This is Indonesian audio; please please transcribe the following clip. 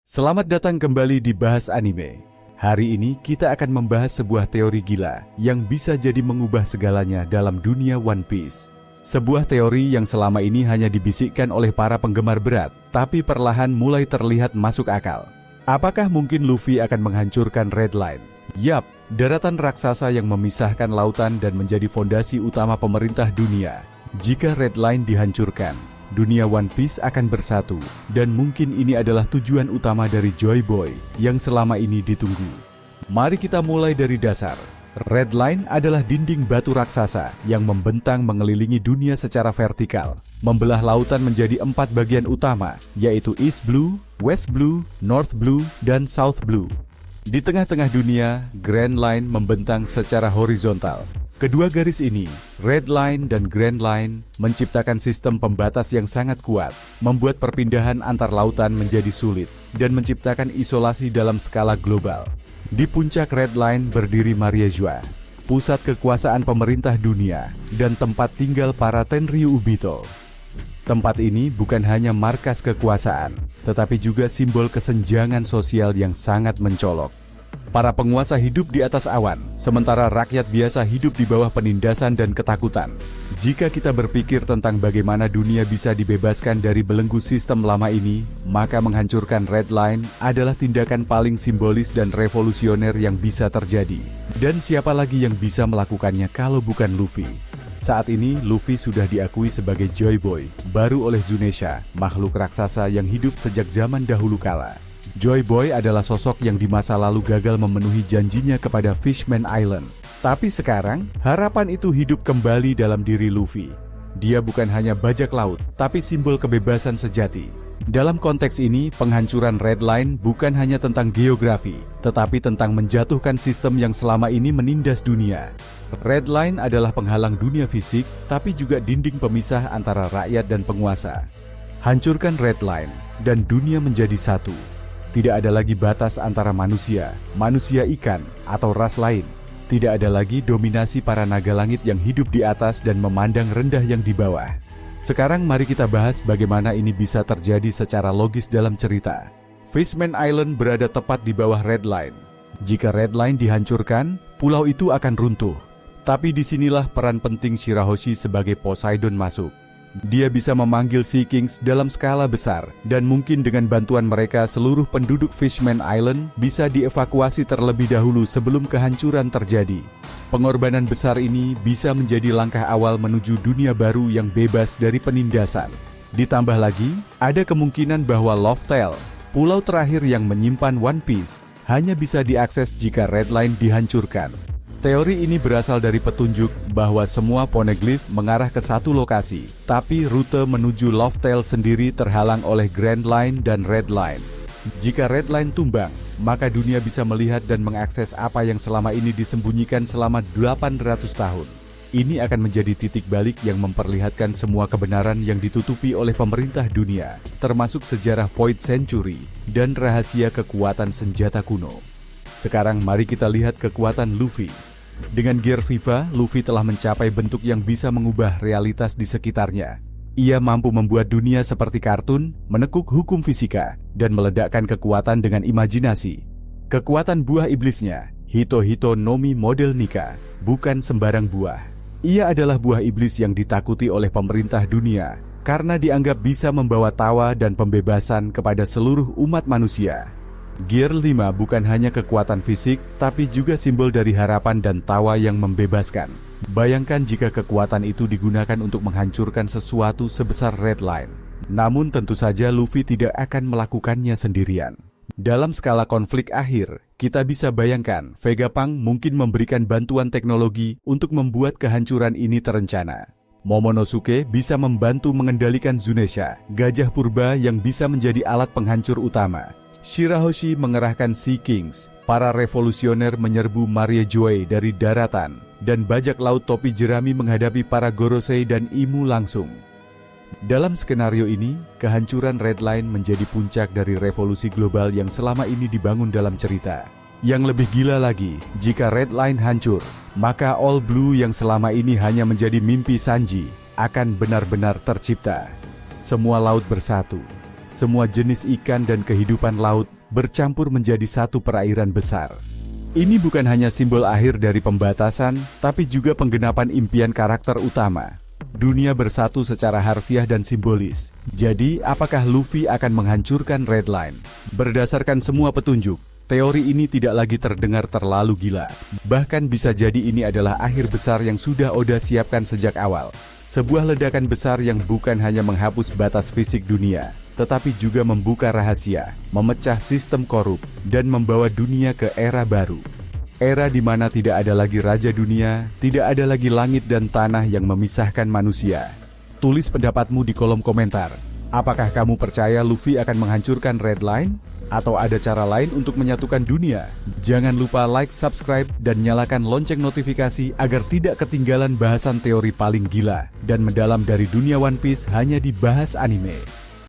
Selamat datang kembali di Bahas Anime. Hari ini kita akan membahas sebuah teori gila yang bisa jadi mengubah segalanya dalam dunia One Piece. Sebuah teori yang selama ini hanya dibisikkan oleh para penggemar berat, tapi perlahan mulai terlihat masuk akal. Apakah mungkin Luffy akan menghancurkan Red Line? Yap, daratan raksasa yang memisahkan lautan dan menjadi fondasi utama pemerintah dunia. Jika Red Line dihancurkan, dunia One Piece akan bersatu, dan mungkin ini adalah tujuan utama dari Joy Boy yang selama ini ditunggu. Mari kita mulai dari dasar. Red Line adalah dinding batu raksasa yang membentang mengelilingi dunia secara vertikal, membelah lautan menjadi 4 bagian utama, yaitu East Blue, West Blue, North Blue, dan South Blue. Di tengah-tengah dunia, Grand Line membentang secara horizontal. Kedua garis ini, Red Line dan Grand Line, menciptakan sistem pembatas yang sangat kuat, membuat perpindahan antar lautan menjadi sulit, dan menciptakan isolasi dalam skala global. Di puncak Red Line berdiri Mariajoa, pusat kekuasaan pemerintah dunia, dan tempat tinggal para Tenryu Ubito. Tempat ini bukan hanya markas kekuasaan, tetapi juga simbol kesenjangan sosial yang sangat mencolok. Para penguasa hidup di atas awan, sementara rakyat biasa hidup di bawah penindasan dan ketakutan. Jika kita berpikir tentang bagaimana dunia bisa dibebaskan dari belenggu sistem lama ini, maka menghancurkan Red Line adalah tindakan paling simbolis dan revolusioner yang bisa terjadi. Dan siapa lagi yang bisa melakukannya kalau bukan Luffy? Saat ini, Luffy sudah diakui sebagai Joy Boy, baru oleh Zunisha, makhluk raksasa yang hidup sejak zaman dahulu kala. Joy Boy adalah sosok yang di masa lalu gagal memenuhi janjinya kepada Fishman Island. Tapi sekarang, harapan itu hidup kembali dalam diri Luffy. Dia bukan hanya bajak laut, tapi simbol kebebasan sejati. Dalam konteks ini, penghancuran Red Line bukan hanya tentang geografi, tetapi tentang menjatuhkan sistem yang selama ini menindas dunia. Red Line adalah penghalang dunia fisik, tapi juga dinding pemisah antara rakyat dan penguasa. Hancurkan Red Line, dan dunia menjadi satu. Tidak ada lagi batas antara manusia ikan, atau ras lain. Tidak ada lagi dominasi para naga langit yang hidup di atas dan memandang rendah yang di bawah. Sekarang mari kita bahas bagaimana ini bisa terjadi secara logis dalam cerita. Fishman Island berada tepat di bawah Red Line. Jika Red Line dihancurkan, pulau itu akan runtuh. Tapi disinilah peran penting Shirahoshi sebagai Poseidon masuk. Dia bisa memanggil Sea Kings dalam skala besar, dan mungkin dengan bantuan mereka seluruh penduduk Fishman Island bisa dievakuasi terlebih dahulu sebelum kehancuran terjadi. Pengorbanan besar ini bisa menjadi langkah awal menuju dunia baru yang bebas dari penindasan. Ditambah lagi, ada kemungkinan bahwa Loftel, pulau terakhir yang menyimpan One Piece, hanya bisa diakses jika Red Line dihancurkan. Teori ini berasal dari petunjuk bahwa semua poneglyph mengarah ke satu lokasi, tapi rute menuju Loftel sendiri terhalang oleh Grand Line dan Red Line. Jika Red Line tumbang, maka dunia bisa melihat dan mengakses apa yang selama ini disembunyikan selama 800 tahun. Ini akan menjadi titik balik yang memperlihatkan semua kebenaran yang ditutupi oleh pemerintah dunia, termasuk sejarah Void Century dan rahasia kekuatan senjata kuno. Sekarang mari kita lihat kekuatan Luffy. Dengan gear Viva, Luffy telah mencapai bentuk yang bisa mengubah realitas di sekitarnya. Ia mampu membuat dunia seperti kartun, menekuk hukum fisika, dan meledakkan kekuatan dengan imajinasi. Kekuatan buah iblisnya, Hito Hito no Mi model Nika, bukan sembarang buah. Ia adalah buah iblis yang ditakuti oleh pemerintah dunia, karena dianggap bisa membawa tawa dan pembebasan kepada seluruh umat manusia. Gear 5 bukan hanya kekuatan fisik, tapi juga simbol dari harapan dan tawa yang membebaskan. Bayangkan jika kekuatan itu digunakan untuk menghancurkan sesuatu sebesar Red Line. Namun tentu saja Luffy tidak akan melakukannya sendirian. Dalam skala konflik akhir, kita bisa bayangkan Vegapunk mungkin memberikan bantuan teknologi untuk membuat kehancuran ini terencana. Momonosuke bisa membantu mengendalikan Zunisha, gajah purba yang bisa menjadi alat penghancur utama. Shirahoshi mengerahkan Sea Kings, para revolusioner menyerbu Mariajoa dari daratan, dan bajak laut topi jerami menghadapi para Gorosei dan Imu langsung. Dalam skenario ini, kehancuran Red Line menjadi puncak dari revolusi global yang selama ini dibangun dalam cerita. Yang lebih gila lagi, jika Red Line hancur, maka All Blue yang selama ini hanya menjadi mimpi Sanji, akan benar-benar tercipta. Semua laut bersatu. Semua jenis ikan dan kehidupan laut bercampur menjadi satu perairan besar. Ini bukan hanya simbol akhir dari pembatasan, tapi juga penggenapan impian karakter utama. Dunia bersatu secara harfiah dan simbolis. Jadi, apakah Luffy akan menghancurkan Red Line? Berdasarkan semua petunjuk, teori ini tidak lagi terdengar terlalu gila. Bahkan bisa jadi ini adalah akhir besar yang sudah Oda siapkan sejak awal. Sebuah ledakan besar yang bukan hanya menghapus batas fisik dunia, tetapi juga membuka rahasia, memecah sistem korup, dan membawa dunia ke era baru. Era di mana tidak ada lagi Raja Dunia, tidak ada lagi langit dan tanah yang memisahkan manusia. Tulis pendapatmu di kolom komentar. Apakah kamu percaya Luffy akan menghancurkan Red Line? Atau ada cara lain untuk menyatukan dunia? Jangan lupa like, subscribe, dan nyalakan lonceng notifikasi agar tidak ketinggalan bahasan teori paling gila dan mendalam dari dunia One Piece hanya di Bahas Anime.